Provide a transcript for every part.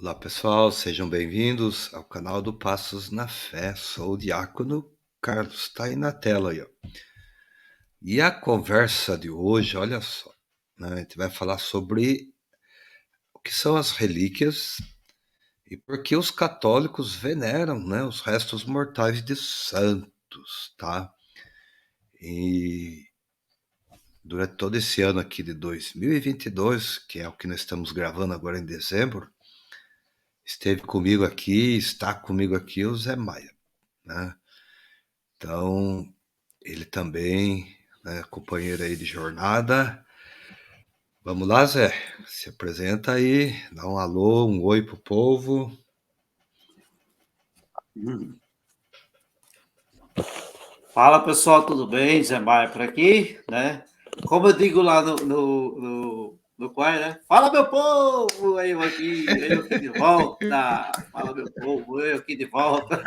Olá pessoal, sejam bem-vindos ao canal do Passos na Fé. Sou o Diácono Carlos, está aí na tela aí, ó. E a conversa de hoje, olha só, né, a gente vai falar sobre o que são as relíquias e por que os católicos veneram, né, os restos mortais de santos, tá? E durante todo esse ano aqui de 2022, que é o que nós estamos gravando agora em dezembro, esteve comigo aqui, está comigo aqui o Zé Maia, né? Então, ele também, né, companheiro aí de jornada. Vamos lá, Zé, se apresenta aí, dá um alô, um oi pro povo. Fala pessoal, tudo bem? Zé Maia por aqui, né? Como eu digo lá no choir, né? Fala meu povo, eu aqui de volta. Fala meu povo, eu aqui de volta.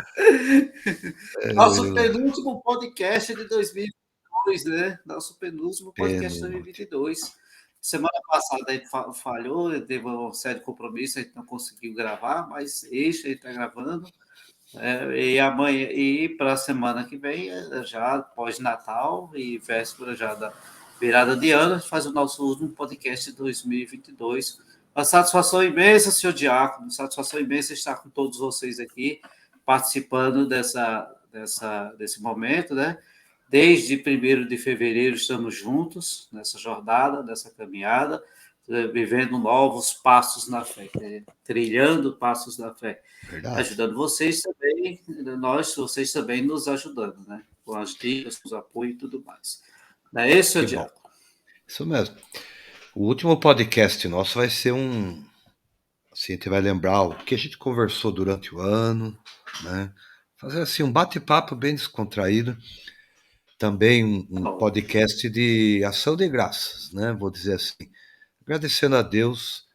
Nosso penúltimo podcast de 2022, né? Nosso penúltimo podcast de Penúltimo. 2022. Semana passada a gente falhou, teve um sério compromisso, a gente não conseguiu gravar, mas este a gente está gravando. E amanhã e para a semana que vem, já pós-Natal e véspera já da virada de ano, a gente faz o nosso último podcast de 2022. Uma satisfação imensa, senhor Diácono, satisfação imensa estar com todos vocês aqui, participando desse momento, né? Desde 1º de fevereiro estamos juntos nessa jornada, nessa caminhada, vivendo novos passos na fé, trilhando passos na fé, Verdade. ajudando vocês também, vocês também nos ajudando, né? Com as dicas, com os apoios e tudo mais. Não é isso, Que bom. Diácono? Isso mesmo. O último podcast nosso vai ser assim, a gente vai lembrar o que a gente conversou durante o ano, né? Fazer assim um bate-papo bem descontraído. Também Tá um bom. podcast de ação de graças, né? Vou dizer assim, agradecendo a Deus,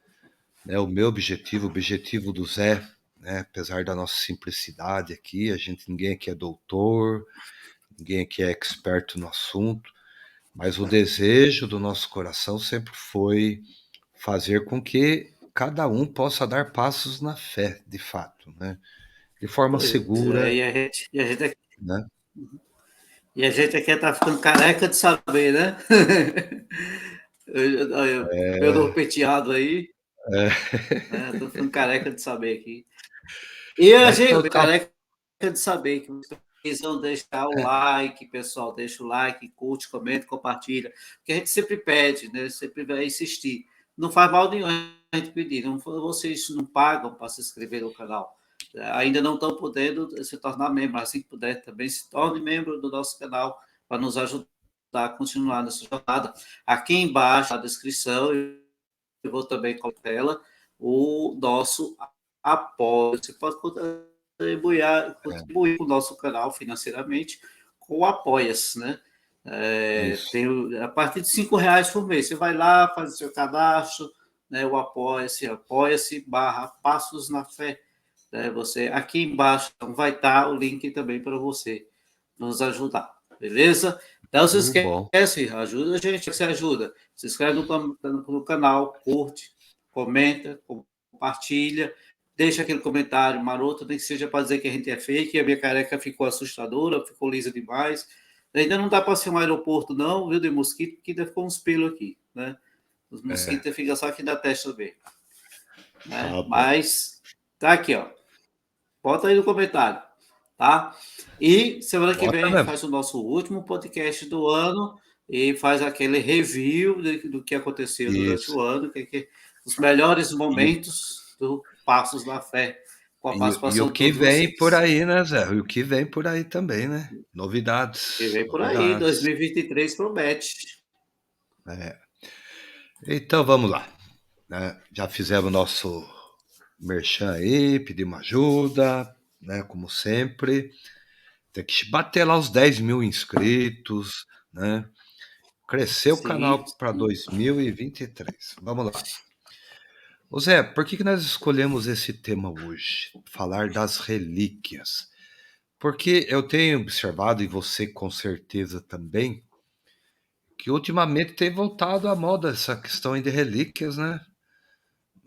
né, o meu objetivo, o objetivo do Zé, né, apesar da nossa simplicidade aqui, ninguém aqui é doutor, ninguém aqui é experto no assunto, mas o desejo do nosso coração sempre foi fazer com que cada um possa dar passos na fé, de fato, né, de forma Pois é, segura, né? e a gente aqui está ficando careca de saber, né? Meu novo penteado aí, né? Estou ficando careca de saber aqui. E a Mas gente, careca de saber que vocês precisam deixar o like, pessoal. Deixa o like, curte, comenta, compartilha. Porque a gente sempre pede, né? Sempre vai insistir. Não faz mal nenhum a gente pedir. Não, vocês não pagam para se inscrever no canal. Ainda não estão podendo se tornar membro. Assim que puder, também se torne membro do nosso canal para nos ajudar a continuar nessa jornada. Aqui embaixo, na descrição, eu vou também colocar ela, o nosso apoio. Você pode contribuir com o nosso canal financeiramente com o Apoia-se, né? Isso. A partir de R$ 5 por mês. Você vai lá, faz o seu cadastro, né? O apoia-se/barra Passos na Fé. Né? Você, aqui embaixo então, vai estar o link também para você nos ajudar, beleza? Então, se Bom. esquece, ajuda a gente, você ajuda. Se inscreve no canal, curte, comenta, compartilha, deixa aquele comentário maroto, nem que seja para dizer que a gente é fake, a minha careca ficou assustadora, ficou lisa demais. Ainda não dá para ser um aeroporto, não, viu, de mosquito, porque ainda ficou uns pelos aqui, né? Os mosquitos ficam só aqui da testa mesmo, né? Tá bom. Mas tá aqui, ó. Bota aí no comentário, tá? E semana que vem Bota a gente mesmo. faz o nosso último podcast do ano e faz aquele review do que aconteceu durante Isso. o ano, os melhores E, momentos do Passos da Fé, com a e o participação de que todos vem por vocês. aí, né, Zé? E o que vem por aí também, né? E Novidades, vem por aí, novidades. 2023 promete. É. Então vamos lá, né? Já fizemos nosso merchan aí, pedimos ajuda, né? Como sempre. Tem que bater lá os 10 mil inscritos, né? Crescer o Sim, canal para 2023. Vamos lá. Ô Zé, por que nós escolhemos esse tema hoje? Falar das relíquias. Porque eu tenho observado, e você com certeza também, que ultimamente tem voltado à moda essa questão aí de relíquias, né?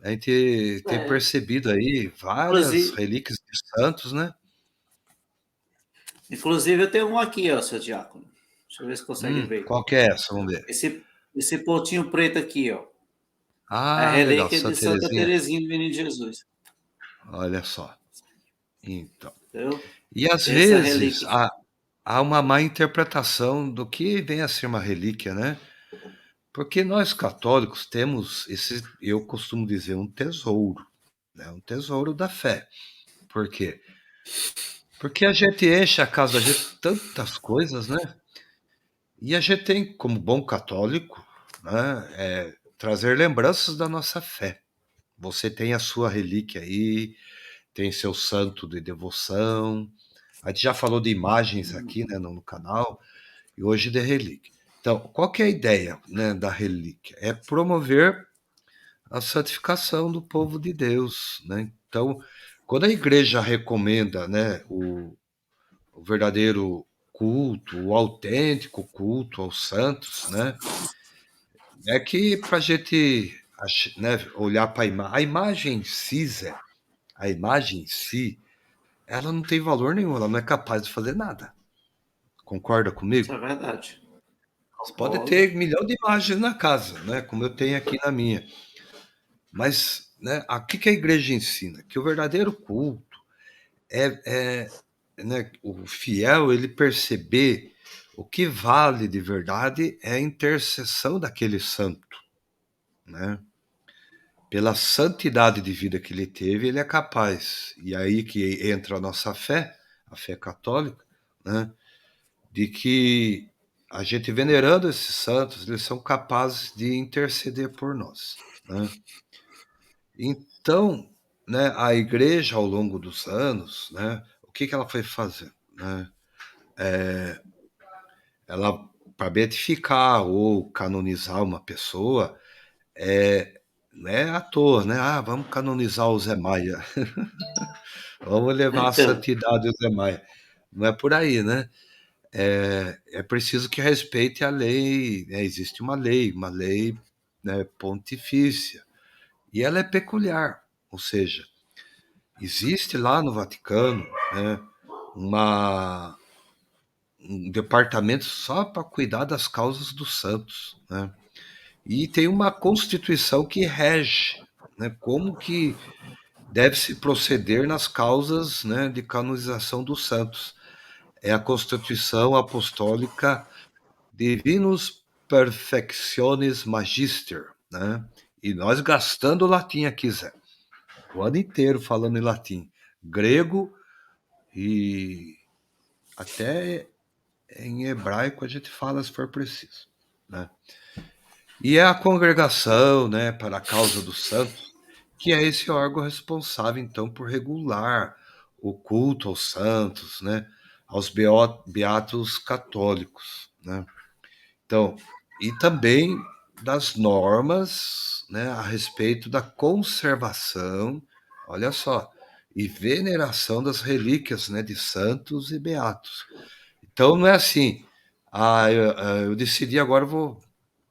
A gente tem É, percebido aí várias inclusive, relíquias de santos, né? inclusive eu tenho um aqui, ó, seu diácono. Deixa eu ver se consegue ver. Qual que é essa? Vamos ver. Esse pontinho preto aqui, ó. É a Ah, legal, relíquia de Santa Santa Terezinha. Teresinha do Menino Jesus. Olha só. Então. Entendeu? E às Tem essa vezes relíquia. há uma má interpretação do que vem a ser uma relíquia, né? Porque nós católicos temos esse, eu costumo dizer, um tesouro, né? Um tesouro da fé. Por quê? Porque a gente enche a casa da gente de tantas coisas, né? E a gente tem, como bom católico, né, trazer lembranças da nossa fé. Você tem a sua relíquia aí, tem seu santo de devoção. A gente já falou de imagens aqui, né, no canal, e hoje de relíquia. Então, qual que é a ideia, né, da relíquia? É promover a santificação do povo de Deus, né? Então, quando a igreja recomenda, né, o verdadeiro culto, o autêntico culto aos santos, né? É que para a gente, né, olhar para a imagem em si, Zé, a imagem em si, ela não tem valor nenhum, ela não é capaz de fazer nada. Concorda Isso comigo? é verdade. Você pode Concordo. ter milhão de imagens na casa, né, como eu tenho aqui na minha, mas, né, aqui que a igreja ensina que o verdadeiro culto né, o fiel ele perceber o que vale de verdade é a intercessão daquele santo, né? Pela santidade de vida que ele teve, ele é capaz. E aí que entra a nossa fé, a fé católica, né? De que a gente venerando esses santos, eles são capazes de interceder por nós, né? Então, né, a igreja ao longo dos anos, né, o que que ela foi fazendo, né? Ela para beatificar ou canonizar uma pessoa, não é à toa, né? Ah, vamos canonizar o Zé Maia. Vamos levar a Então, santidade do Zé Maia. Não é por aí, né? É preciso que respeite a lei, né? Existe uma lei, né, pontifícia, e ela é peculiar, ou seja, existe lá no Vaticano, né, uma, um departamento só para cuidar das causas dos santos, né? E tem uma constituição que rege, né, como que deve se proceder nas causas, né, de canonização dos santos. É a Constituição Apostólica Divinus Perfectionis Magister, né? E nós gastando latim aqui, Zé. O ano inteiro falando em latim. Grego e até em hebraico a gente fala se for preciso, né? E é a congregação, né, para a causa dos santos, que é esse órgão responsável, então, por regular o culto aos santos, né, aos beatos católicos, né? Então, e também das normas, né, a respeito da conservação, olha só, e veneração das relíquias, né, de santos e beatos. Então não é assim, eu decidi agora vou,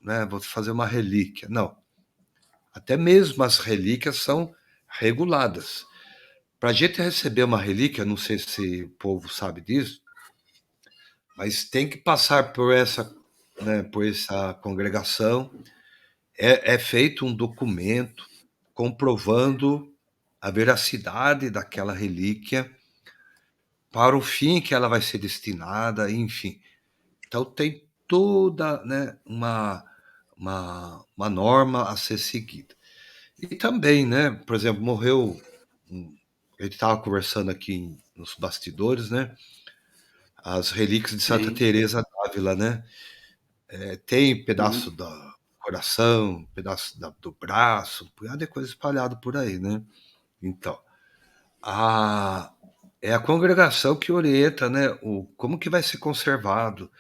né, vou fazer uma relíquia. Não, até mesmo as relíquias são reguladas. Para a gente receber uma relíquia, não sei se o povo sabe disso, mas tem que passar por essa, né, por essa congregação. É feito um documento comprovando a veracidade daquela relíquia para o fim que ela vai ser destinada, enfim. Então tem toda, né, uma norma a ser seguida. E também, né, por exemplo, morreu, a gente estava conversando aqui nos bastidores, né, as relíquias de Santa sim. Teresa d'Ávila, né, tem pedaço Uhum. do coração, pedaço do braço, um punhado de coisa espalhado por aí, né. Então, a, é a congregação que orienta, né, como que vai ser conservado,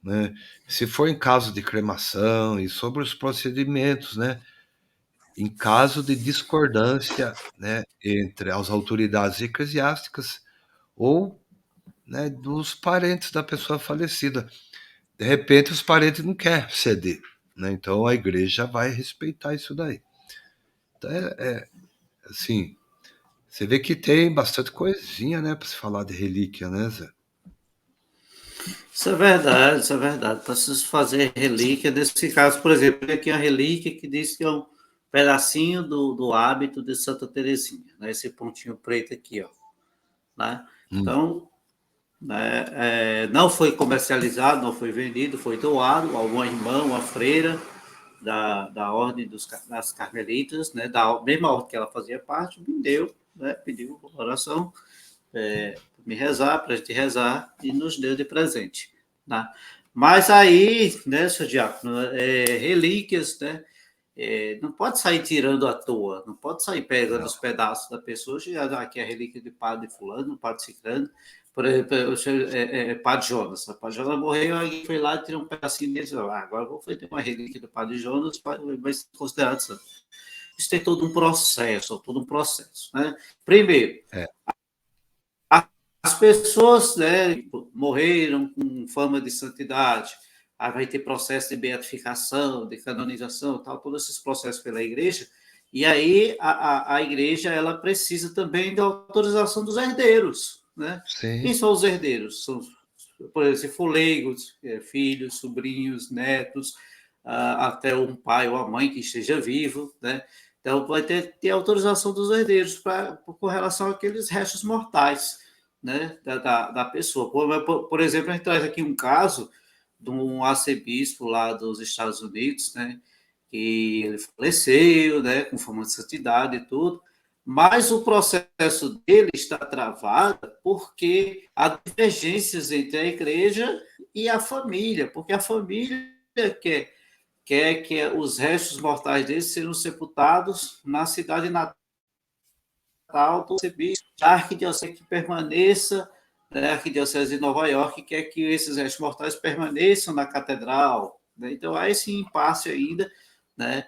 né, se for em caso de cremação e sobre os procedimentos, né, em caso de discordância, né, entre as autoridades eclesiásticas ou, né, dos parentes da pessoa falecida. De repente, os parentes não querem ceder, né, então a igreja vai respeitar isso daí. Assim, você vê que tem bastante coisinha, né, para se falar de relíquia, né, Zé? Isso é verdade, isso é verdade. Preciso fazer relíquia. Nesse caso, por exemplo, aqui a relíquia que diz que é um pedacinho do hábito de Santa Teresinha, né? Esse pontinho preto aqui, ó, né? Hum, Então, né, não foi comercializado, não foi vendido, foi doado a uma irmã, uma freira da ordem das Carmelitas, né? Da mesma ordem que ela fazia parte, me deu, né? Pediu oração, me rezar, para a gente rezar, e nos deu de presente. Né? Mas aí, né, seu diácono, relíquias, né? Não pode sair tirando à toa, não pode sair pegando não. os pedaços da pessoa, chegar aqui a relíquia de padre fulano, padre ciclano, por exemplo, padre Jonas. O padre Jonas morreu, alguém foi lá e tirou um pedacinho dele, agora vou fazer uma relíquia do padre Jonas, vai ser considerado santo. Isso tem todo um processo, todo um processo. Né? Primeiro, É, as pessoas, né, morreram com fama de santidade, aí vai ter processo de beatificação, de canonização, tal, todos esses processos pela igreja, e aí a igreja ela precisa também da autorização dos herdeiros, né? Quem sim. são os herdeiros? São, por exemplo, se for leigos, filhos, sobrinhos, netos, até um pai ou a mãe que esteja vivo, né? Então vai ter autorização dos herdeiros com relação àqueles restos mortais, né, da pessoa. Por exemplo, a gente traz aqui um caso de um arcebispo lá dos Estados Unidos, né, que ele faleceu, né, com fama de santidade e tudo, mas o processo dele está travado porque há divergências entre a igreja e a família, porque a família quer que os restos mortais dele sejam sepultados na cidade natal do arcebispo, a arquidiocese que permaneça, né, a arquidiocese de Nova York quer que esses restos mortais permaneçam na catedral, né? Então há esse impasse ainda, né?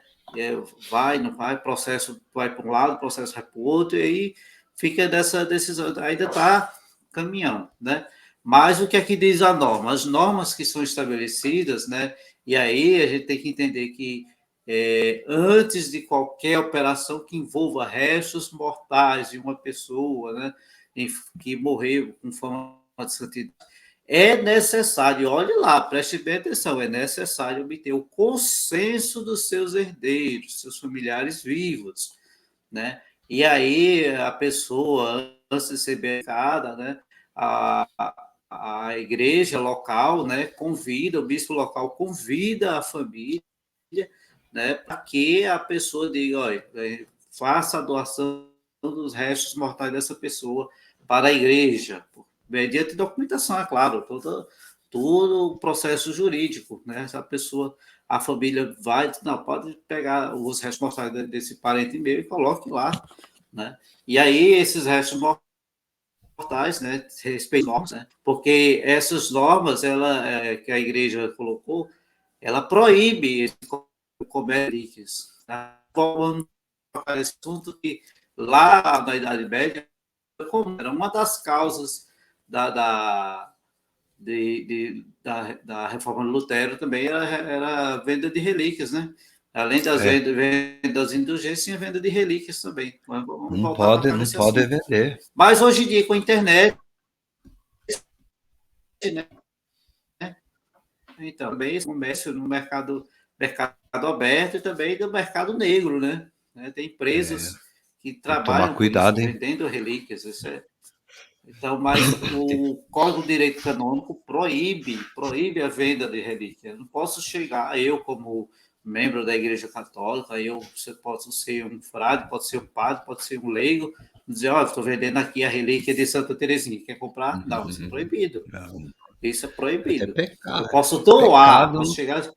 Vai, não vai, processo vai para um lado, processo vai para o outro, e aí fica dessa decisão, ainda está caminhando, né? Mas o que é que diz a norma? As normas que são estabelecidas, né? E aí a gente tem que entender que antes de qualquer operação que envolva restos mortais de uma pessoa, né, que morreu com fama de santidade, é necessário, olhe lá, preste bem atenção, é necessário obter o consenso dos seus herdeiros, seus familiares vivos, né? E aí a pessoa, antes de ser beatificada, né, a, a igreja local, né, convida, o bispo local convida a família, né, para que a pessoa diga, olha, faça a doação dos restos mortais dessa pessoa para a igreja, mediante documentação, é claro, todo o processo jurídico, né? Essa pessoa, a família vai, não, pode pegar os restos mortais desse parente meu e coloque lá, né? E aí esses restos mortais, né, respeitam normas, né? Porque essas normas, que a igreja colocou, ela proíbe esse comércio, tá? Como esse assunto que lá na Idade Média era uma das causas da, da reforma de Lutero também era a venda de relíquias, né? Além das É, vendas indulgências, tinha venda de relíquias também. Vamos não voltar a pode, tocar não nesse pode assunto. vender. Mas hoje em dia, com a internet, né? Então, também esse comércio no mercado aberto e também do mercado negro, né? Tem É, empresas que tem que tomar trabalham com isso, cuidado, hein? vendendo relíquias. Então, mas o Código de Direito Canônico proíbe a venda de relíquia. Eu não posso chegar, eu como membro da Igreja Católica, você posso ser um frade, pode ser um padre, pode ser um leigo, dizer, olha, estou vendendo aqui a relíquia de Santa Teresinha, quer comprar? Não, isso é proibido. Não, Isso é até proibido. Eu pecado, posso pecado. doar, posso chegar,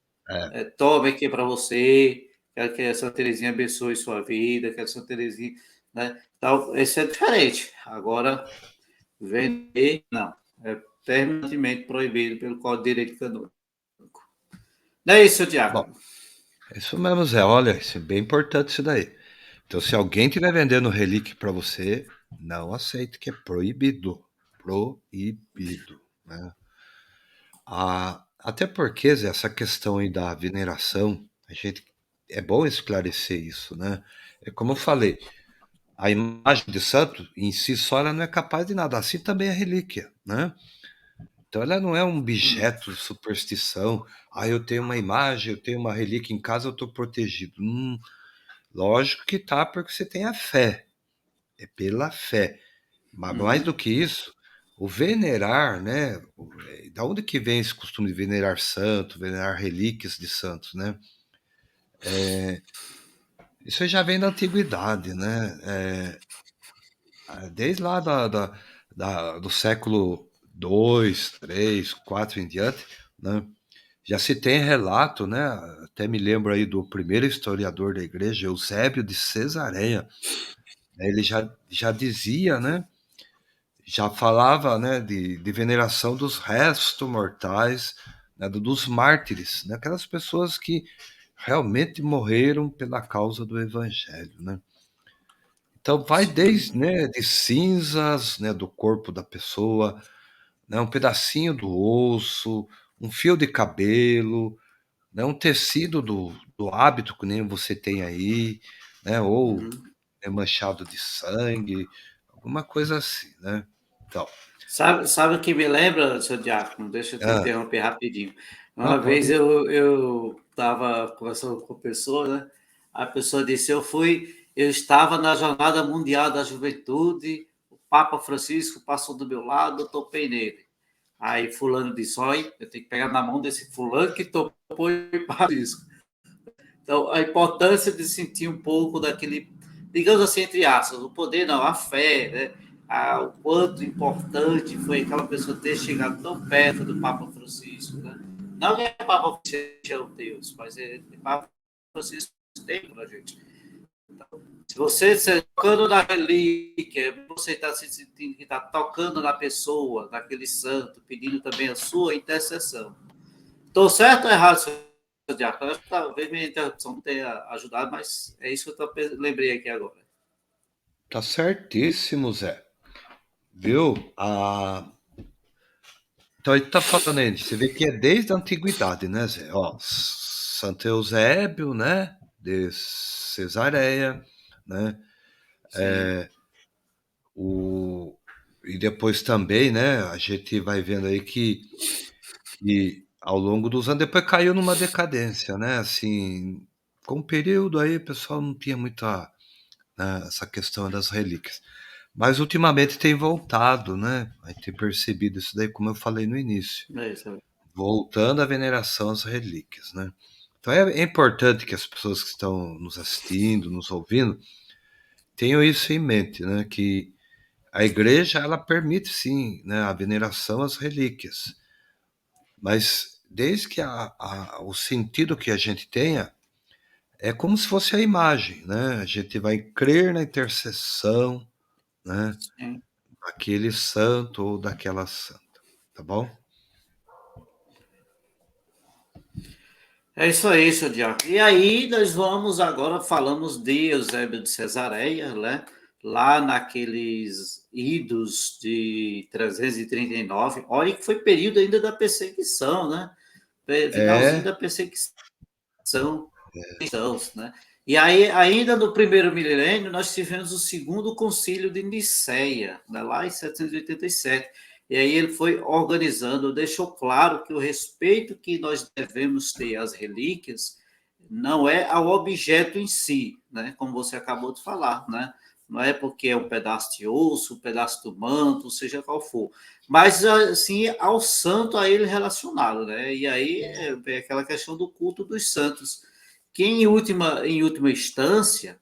É, tome aqui para você, quero que a Santa Teresinha abençoe sua vida, que a Santa Teresinha, né? Então, isso é diferente. Agora, vender, não. É terminantemente proibido pelo Código de Direito Canônico. Não é isso, bom, Diácono? isso mesmo, Zé. Olha, isso é bem importante isso daí. Então, se alguém estiver vendendo relíquia para você, não aceite, que é proibido. Proibido, né? Até porque, Zé, essa questão aí da veneração, a gente é bom esclarecer isso, né? É como eu falei, a imagem de santo em si só ela não é capaz de nada, assim também a relíquia, né? Então ela não é um Hum, objeto de superstição. Ah, eu tenho uma imagem, eu tenho uma relíquia em casa, eu estou protegido. Lógico que tá, porque você tem a fé. É pela fé. Mas mais uhum, do que isso, o venerar, né? Da onde que vem esse costume de venerar santo, venerar relíquias de santos, né? Isso já vem da antiguidade, né? Desde lá do século dois, três, quatro em diante, né? Já se tem relato, né? Até me lembro aí do primeiro historiador da igreja, Eusébio de Cesareia. Ele já dizia, né? Já falava, né? De veneração dos restos mortais, né, dos mártires, né, aquelas pessoas que realmente morreram pela causa do evangelho, né? Então vai sim. desde, né, de cinzas, né, do corpo da pessoa, né, um pedacinho do osso, um fio de cabelo, né, um tecido do hábito que nem você tem aí, né, ou Uhum. é manchado de sangue, alguma coisa assim, né? Então, Sabe o que me lembra, seu Diácono? Deixa eu te ah, interromper rapidinho. não Uma vez pode. eu estava conversando com a pessoa, né? A pessoa disse: eu estava na Jornada Mundial da Juventude, o Papa Francisco passou do meu lado, eu topei nele. Aí fulano disse: olha, eu tenho que pegar na mão desse fulano que topou e Francisco. Então, a importância de sentir um pouco daquele, digamos assim, entre aspas, o poder, não, a fé, né? O quanto importante foi aquela pessoa ter chegado tão perto do Papa Francisco, né? Não que o Papa Francisco seja um Deus, mas o Papa Francisco tem para a gente. Se você está tocando na relíquia, você está se sentindo que está tocando na pessoa, naquele santo, pedindo também a sua intercessão. Estou certo ou errado, senhor Diácono? Talvez minha interrupção não tenha ajudado, mas é isso que eu lembrei aqui agora. Tá certíssimo, Zé. Viu? Então ele tá falando aí, você vê que é desde a antiguidade, né, Zé? Ó, Santo Eusébio, né? De Cesareia, né? Sim. O, e depois também, né? A gente vai vendo aí que ao longo dos anos, depois caiu numa decadência, né? Assim, com um período aí, o pessoal não tinha muita, né, essa questão das relíquias. Mas ultimamente tem voltado, né? A gente tem percebido isso daí, como eu falei no início. É isso. Voltando à veneração às relíquias, né? Então é importante que as pessoas que estão nos assistindo, nos ouvindo, tenham isso em mente, né? Que a igreja ela permite sim, né, a veneração às relíquias, mas desde que o sentido que a gente tenha é como se fosse a imagem, né? A gente vai crer na intercessão, né, Sim. daquele santo ou daquela santa, tá bom? É isso aí, senhor Diácono. E aí, nós vamos agora, falamos de Eusébio de Cesareia, né? Lá naqueles idos de 339. Olha que foi período ainda da perseguição, né? Finalzinho É, da perseguição cristãos, né? E aí, ainda no primeiro milênio, nós tivemos o segundo concílio de Nicéia, né, lá em 787. E aí ele foi organizando, deixou claro que o respeito que nós devemos ter às relíquias não é ao objeto em si, né? Como você acabou de falar, né? Não é porque é um pedaço de osso, um pedaço do manto, seja qual for, mas assim ao santo a ele relacionado, né? E aí é aquela questão do culto dos santos que em última instância,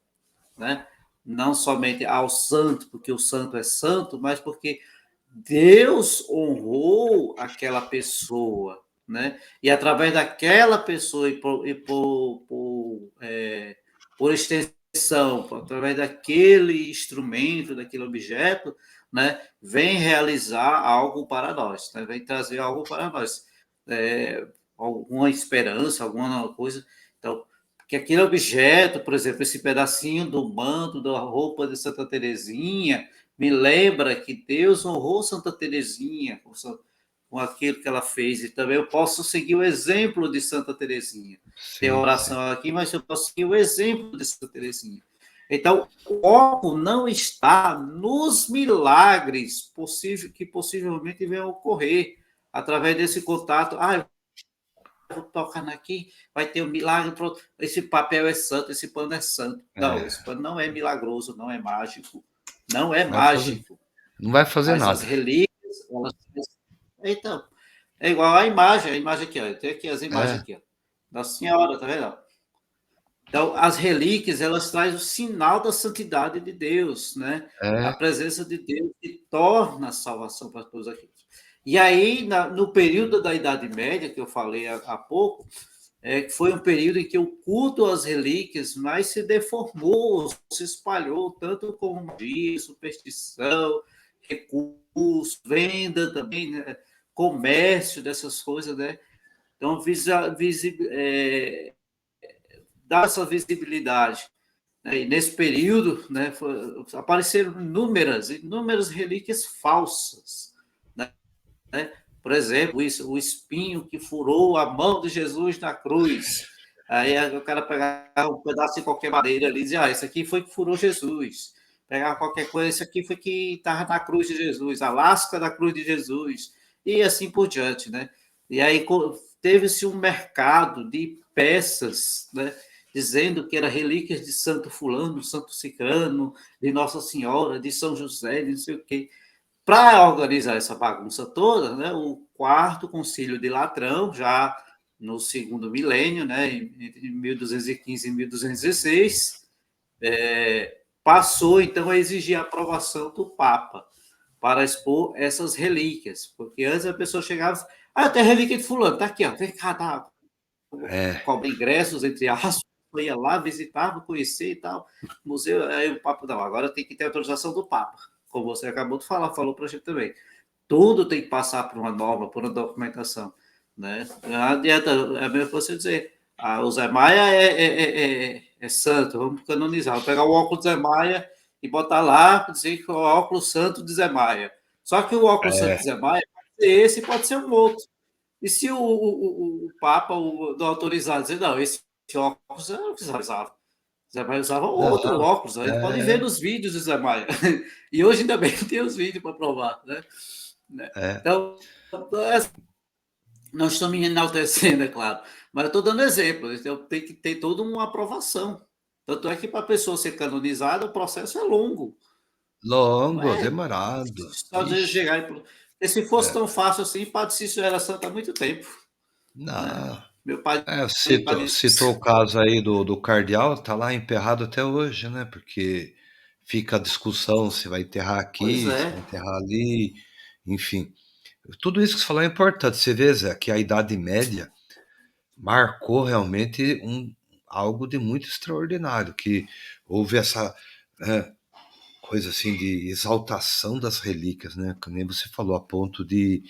né, não somente ao santo, porque o santo é santo, mas porque Deus honrou aquela pessoa, né? E através daquela pessoa por extensão, através daquele instrumento, daquele objeto, né, vem realizar algo para nós, né? Vem trazer algo para nós, alguma esperança, alguma coisa. Então, que aquele objeto, por exemplo, esse pedacinho do manto, da roupa de Santa Teresinha, me lembra que Deus honrou Santa Teresinha com aquilo que ela fez, e também eu posso seguir o exemplo de Santa Teresinha. Tem a Sim, sim. oração aqui, mas eu posso seguir o exemplo de Santa Teresinha. Então, o foco não está nos milagres que possivelmente venham a ocorrer através desse contato. Ah, eu vou tocar aqui, vai ter um milagre, pronto. Esse papel é santo, esse pano é santo. Não, É, esse pano não é milagroso, não é mágico. Não é vai fazer, mágico. não vai fazer Mas as nada. relíquias, elas. Então, é igual a imagem aqui, ó. Tem aqui as imagens É, aqui, ó. Nossa Senhora, tá vendo? Então, as relíquias, elas trazem o sinal da santidade de Deus, né? A é, presença de Deus que torna a salvação para todos aqueles. E aí, no período da Idade Média, que eu falei há pouco, foi um período em que o culto às relíquias mais se deformou, se espalhou, tanto como magia, superstição, recurso, venda também, né? Comércio dessas coisas, né? Então, dar essa visibilidade. Né? E nesse período, né, apareceram inúmeras relíquias falsas. Né? Por exemplo, o espinho que furou a mão de Jesus na cruz. Aí o cara pegava um pedaço de qualquer madeira ali e dizia: esse aqui foi que furou Jesus. Pegava qualquer coisa, esse aqui foi que estava na cruz de Jesus, a lasca da cruz de Jesus, e assim por diante. Né? E aí teve-se um mercado de peças, né? Dizendo que era relíquias de Santo Fulano, Santo Cicrano, de Nossa Senhora, de São José, de não sei o quê. Para organizar essa bagunça toda, né, o quarto concílio de Latrão, já no segundo milênio, né, entre 1215 e 1216, passou então a exigir a aprovação do Papa para expor essas relíquias, porque antes a pessoa chegava, ah, tem a relíquia de fulano, tá aqui, ó, vem cá, tá, é, cobra ingressos, entre aspas, ia lá, visitava, conhecer e tal, museu, aí o Papa, não, agora tem que ter autorização do Papa, como você acabou de falar, falou para a gente também. Tudo tem que passar por uma norma, por uma documentação. Né? Não adianta, é mesmo você dizer, o Zé Maia é santo, vamos canonizar. Vou pegar o óculos do Zé Maia e botar lá, dizer que é o óculos santo de Zé Maia. Só que o óculos santo de é. Zé Maia pode ser esse, pode ser um outro. E se o Papa não autorizar, dizer, não, esse óculos eu não precisava. Zé Maia usava Não, outro óculos, a gente pode ver é, nos vídeos de Zé Maia. E hoje ainda bem que tem os vídeos para provar, né? é. Então, não estou me enaltecendo, é claro, mas eu estou dando exemplo. Então, tem que ter toda uma aprovação. Tanto é que para a pessoa ser canonizada, o processo é longo. Não Longo, é demorado. só de Ixi, chegar e. Porque se fosse é. tão fácil assim, Padre Cícero era santo há muito tempo. Né? Não. Meu pai, É, Padre. citou o caso aí do cardeal, tá lá emperrado até hoje, né? Porque fica a discussão se vai enterrar Pois aqui, se vai é, enterrar ali, enfim. Tudo isso que você falou é importante. Você vê, Zé, que a Idade Média marcou realmente algo de muito extraordinário, que houve essa coisa assim de exaltação das relíquias, né? Que nem você falou, a ponto de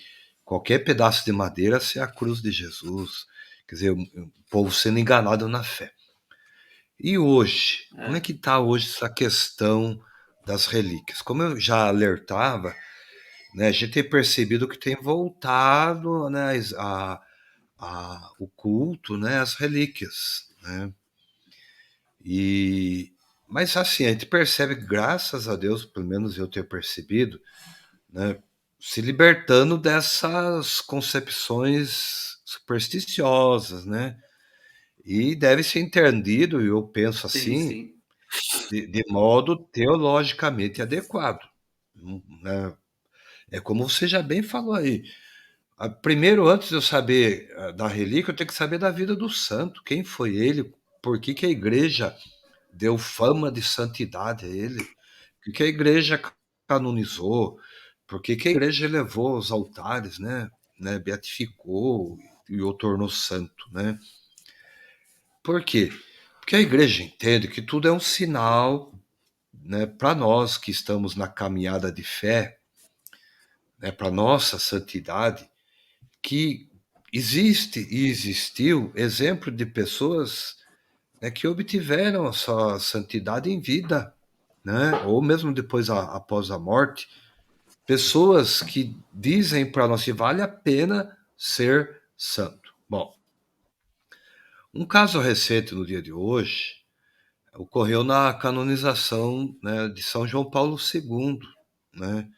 qualquer pedaço de madeira ser a cruz de Jesus. Quer dizer, o povo sendo enganado na fé. E hoje? Como é é, que está hoje essa questão das relíquias? Como eu já alertava, né, a gente tem percebido que tem voltado, né, o culto, né, às relíquias, né? E mas assim, a gente percebe, graças a Deus, pelo menos eu tenho percebido, né, se libertando dessas concepções supersticiosas, né? E deve ser entendido, eu penso sim, assim, sim. de modo teologicamente adequado, né? É como você já bem falou aí. Primeiro, antes de eu saber da relíquia, eu tenho que saber da vida do santo. Quem foi ele? Por que, que a igreja deu fama de santidade a ele? Por que, que a igreja canonizou? Por que, que a igreja elevou aos altares, né? Beatificou e o tornou santo, né? Por quê? Porque a igreja entende que tudo é um sinal, né, para nós que estamos na caminhada de fé, né, para nossa santidade, que existe e existiu exemplo de pessoas, né, que obtiveram a sua santidade em vida, né, ou mesmo depois após a morte, pessoas que dizem para nós que vale a pena ser santo. Bom, um caso recente no dia de hoje ocorreu na canonização, né, de São João Paulo II, né?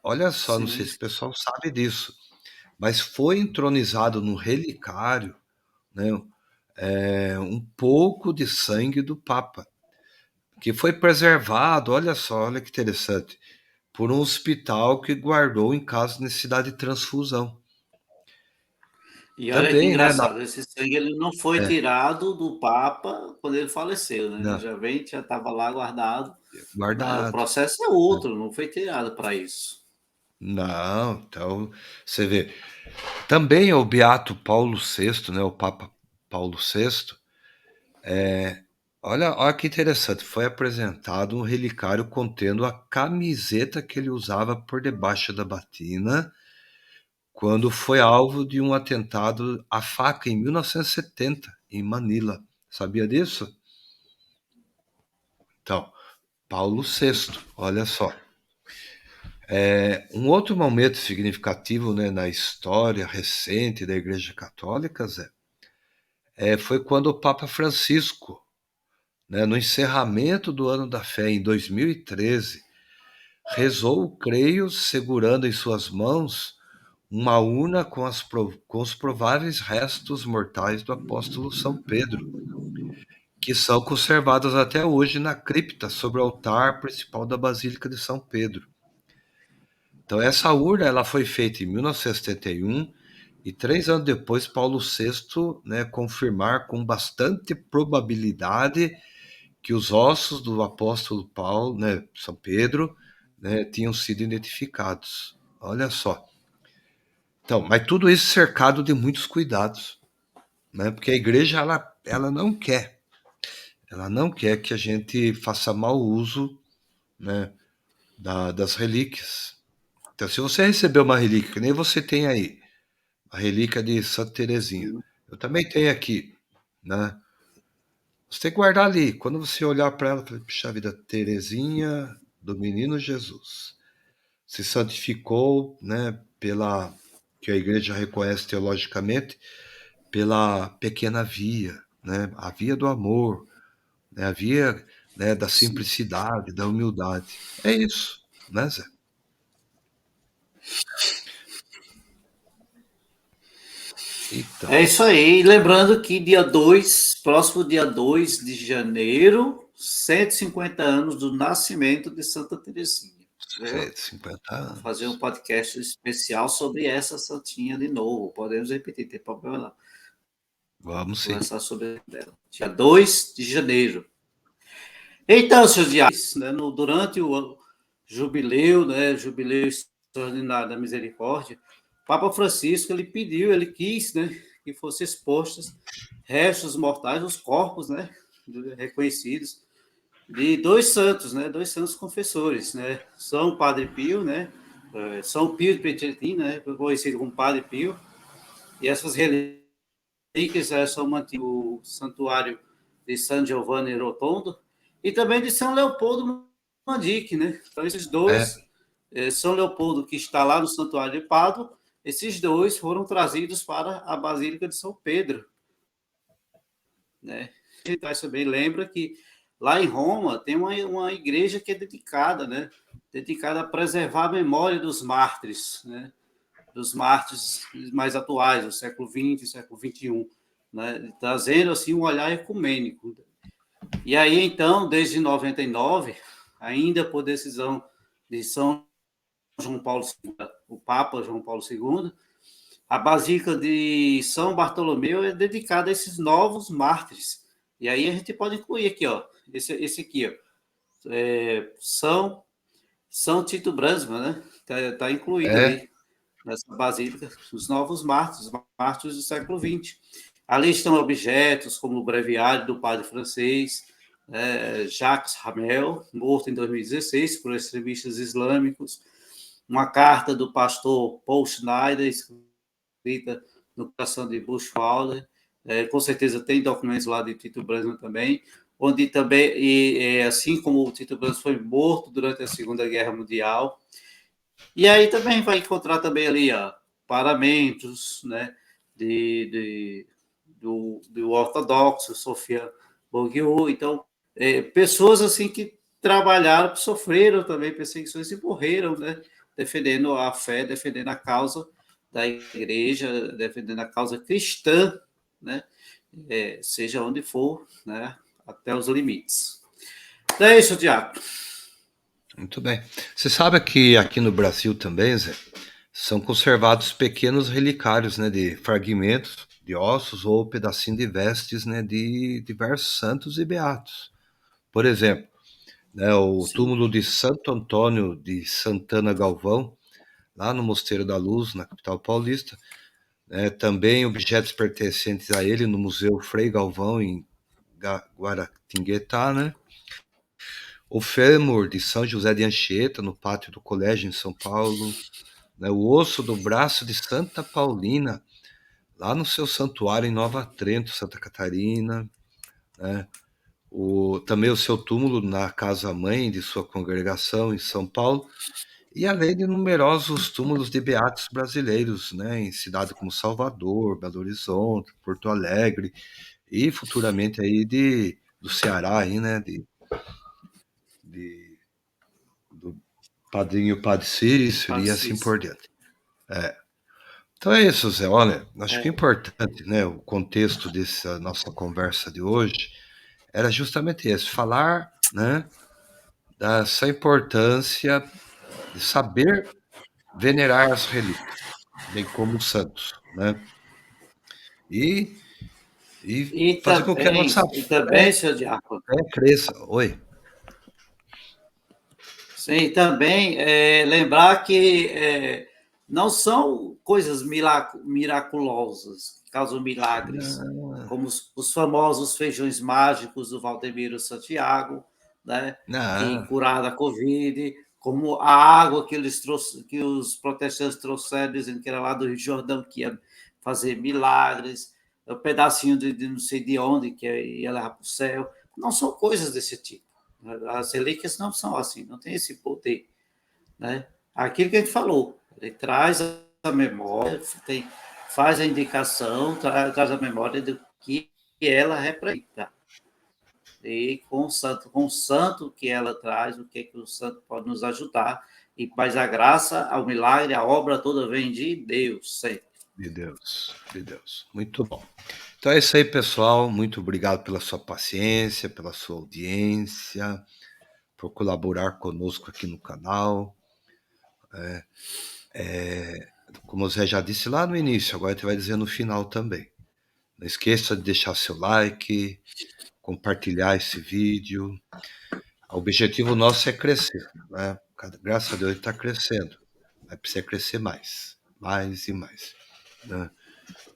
Olha só, não sei Sim. se o pessoal sabe disso, mas foi entronizado no relicário, né, um pouco de sangue do Papa, que foi preservado, olha só, olha que interessante, por um hospital que guardou em caso de necessidade de transfusão. E olha que Também, né, engraçado, esse sangue ele não foi é, tirado do Papa quando ele faleceu, né? Ele não, já estava lá guardado, mas o guardado. processo é outro, não foi tirado para isso. Não, então, você vê. Também o Beato Paulo VI, né, o Papa Paulo VI, olha que interessante, foi apresentado um relicário contendo a camiseta que ele usava por debaixo da batina quando foi alvo de um atentado à faca em 1970, em Manila. Sabia disso? Então, Paulo VI, olha só. Um outro momento significativo, né, na história recente da Igreja Católica, Zé, foi quando o Papa Francisco, né, no encerramento do Ano da Fé, em 2013, rezou, creio, segurando em suas mãos uma urna com os prováveis restos mortais do apóstolo São Pedro, que são conservados até hoje na cripta sobre o altar principal da Basílica de São Pedro. Então, essa urna ela foi feita em 1971 e 3 anos depois, Paulo VI, né, confirmar com bastante probabilidade que os ossos do apóstolo Paulo, né, São Pedro, né, tinham sido identificados. Olha só. Então, mas tudo isso cercado de muitos cuidados, né? Porque a igreja ela não quer que a gente faça mau uso, né, das relíquias. Então, se você recebeu uma relíquia, que nem você tem aí, a relíquia de Santa Teresinha, Sim, eu também tenho aqui, né? Você tem que guardar ali. Quando você olhar para ela, puxa vida, Teresinha do Menino Jesus se santificou, né, pela que a igreja reconhece teologicamente, pela pequena via, né, a via do amor, né, a via, né, da sim. simplicidade, da humildade. É isso, né, Zé? Então, É isso aí. E lembrando que dia 2, próximo dia 2 de janeiro, 150 anos do nascimento de Santa Teresinha. Entendeu? 50 Vou fazer um anos. podcast especial sobre essa santinha de novo. Podemos repetir, tem problema não. Vamos sim. Conversar sobre ela. Dia 2 de janeiro. Então, seus diários, né, durante o jubileu, né, jubileu extraordinário da misericórdia, o Papa Francisco ele pediu, ele quis, né, que fossem expostos restos mortais, os corpos, né, reconhecidos de dois santos confessores, né, São Padre Pio, né, São Pio de Pietrelcina, né, conhecido como Padre Pio, e essas relíquias são mantidas no santuário de San Giovanni Rotondo e também de São Leopoldo Mandique, né? Então esses É, dois, São Leopoldo que está lá no santuário de Pádua, esses dois foram trazidos para a Basílica de São Pedro, né? A gente também lembra que lá em Roma tem uma igreja que é dedicada, né? Dedicada a preservar a memória dos mártires, né? Dos mártires mais atuais, do século XX, século XXI, né? Trazendo assim um olhar ecumênico. E aí então, desde 99, ainda por decisão de São João Paulo II, o Papa João Paulo II, a Basílica de São Bartolomeu é dedicada a esses novos mártires. E aí a gente pode incluir aqui, ó, esse aqui, ó, São Tito Brasma, né? Tá incluído é, ali nessa basílica, os novos mártires, os mártires do século XX. Ali estão objetos como o breviário do padre francês, Jacques Hamel, morto em 2016 por extremistas islâmicos, uma carta do pastor Paul Schneider, escrita no coração de Buchwalder, com certeza tem documentos lá de Tito Brandão também, onde também, assim como o Tito Branco foi morto durante a Segunda Guerra Mundial. E aí também vai encontrar também ali paramentos, né, do ortodoxo, Sofia Bourguignon. Então, pessoas assim que trabalharam, que sofreram também perseguições e morreram, né, defendendo a fé, defendendo a causa da igreja, defendendo a causa cristã, né, seja onde for, né, até os limites. Então é isso, Diaco. Muito bem. Você sabe que aqui no Brasil também, Zé, são conservados pequenos relicários, né, de fragmentos de ossos ou pedacinhos de vestes, né, de diversos santos e beatos. Por exemplo, né, o Sim. túmulo de Santo Antônio de Santana Galvão, lá no Mosteiro da Luz, na capital paulista, né, também objetos pertencentes a ele no Museu Frei Galvão, em Guaratinguetá, né? O fêmur de São José de Anchieta, no pátio do colégio em São Paulo, né? O osso do braço de Santa Paulina, lá no seu santuário em Nova Trento, Santa Catarina, né? Também o seu túmulo na casa-mãe de sua congregação em São Paulo, e além de numerosos túmulos de beatos brasileiros, né, em cidades como Salvador, Belo Horizonte, Porto Alegre e futuramente aí do Ceará, aí, né, de do Padrinho Padre Cícero e assim Francisco. por diante. Então é isso, Zé. Olha, acho que é importante, né, o contexto dessa nossa conversa de hoje era justamente esse, falar, né, dessa importância de saber venerar as relíquias, bem como os santos, né? E, e fazer com que a nossa E também, seu Diácono, fé cresça. Oi. sim, também lembrar que não são coisas miraculosas, que causam milagres, Não, como os famosos feijões mágicos do Valdemiro Santiago, né, que não, curaram a Covid, como a água que eles que os protestantes trouxeram, dizendo que era lá do Rio Jordão, que ia fazer milagres, um pedacinho de não sei de onde, que ia levar para o céu. Não são coisas desse tipo. As relíquias não são assim, não tem esse poder, né? Aquilo que a gente falou, ele traz a memória, faz a indicação, traz a memória do que ela representa. E com o santo que ela traz, o que o santo pode nos ajudar. E mais a graça, ao milagre, a obra toda vem de Deus, sempre. de Deus, de Deus. Muito bom. Então é isso aí, pessoal. Muito obrigado pela sua paciência, pela sua audiência, por colaborar conosco aqui no canal. Como o Zé já disse lá no início, agora a gente vai dizer no final também. Não esqueça de deixar seu like, compartilhar esse vídeo. O objetivo nosso é crescer, né? Graças a Deus está crescendo. Vai precisar crescer mais, mais e mais, né?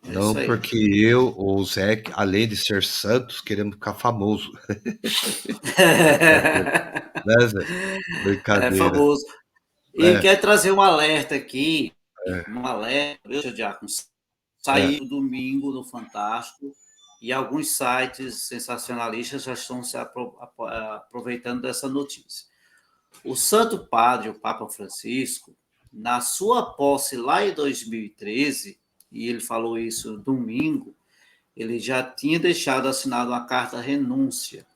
É isso Não aí. porque eu ou o Zé, além de ser santos, queremos ficar famoso. Brincadeira, né, Zé? É Brincadeira. famoso. E É, quer trazer um alerta aqui, é, um alerta, viu, seu Diácono? é. Saiu domingo no Fantástico e alguns sites sensacionalistas já estão se aproveitando dessa notícia. O Santo Padre, o Papa Francisco, na sua posse lá em 2013, e ele falou isso domingo, ele já tinha deixado assinado uma carta renúncia.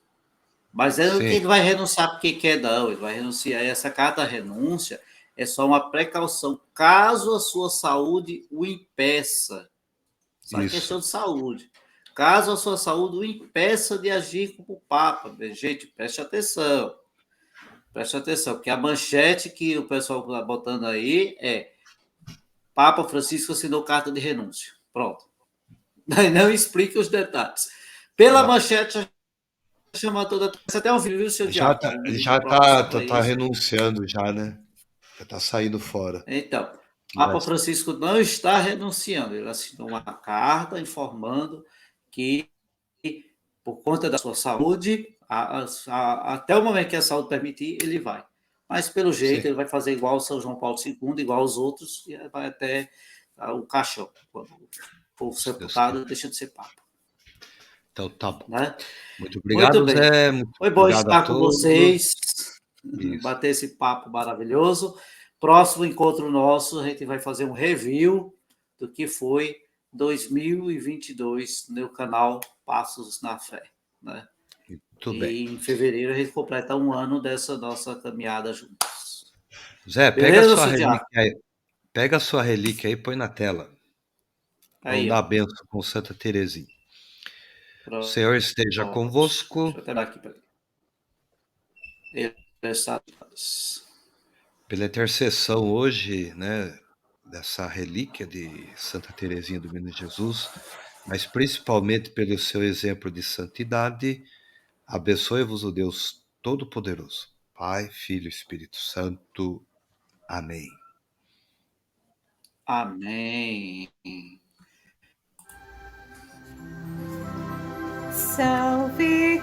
Mas é que Sim, ele vai renunciar porque quer, não. Ele vai renunciar. Essa carta renúncia é só uma precaução, caso a sua saúde o impeça. Só isso. questão de saúde. Caso a sua saúde o impeça de agir como Papa. Gente, preste atenção. Preste atenção, porque a manchete que o pessoal está botando aí é Papa Francisco assinou carta de renúncia. Pronto. Não explica os detalhes. Pela Não. manchete, já chama toda. Você até ouviu, viu, seu Diácono? Um Ele vídeo já próprio tá, sobre tá isso. renunciando já, né? Já tá saindo fora. Então, Já Papa Francisco não está renunciando. Ele assinou uma carta informando que, por conta da sua saúde, até o momento que a saúde permitir, ele vai. Mas, pelo sim, jeito, ele vai fazer igual o São João Paulo II, igual aos outros, e vai até o caixão. Quando for se Deus quiser. sepultado, deixa de ser Papa. Então tá bom. né? Muito Muito obrigado, bem. Zé. Muito Foi bom obrigado a estar com todos. vocês, Isso. bater esse papo maravilhoso. Próximo encontro nosso, a gente vai fazer um review do que foi 2022 no canal Passos na Fé, né? Muito bem. E em fevereiro a gente completa um ano dessa nossa caminhada juntos. Zé, Beleza, seu Diaco? pega a sua relíquia aí e põe na tela. Vamos Aí, dar a ó. benção com Santa Teresinha. O Pronto. Senhor esteja Deixa convosco, eu até dar aqui para ele. Ele está. pela intercessão hoje, né, dessa relíquia de Santa Teresinha do Menino Jesus, mas principalmente pelo seu exemplo de santidade, abençoe-vos o Deus Todo-Poderoso, Pai, Filho e Espírito Santo. Amém. Amém. Salve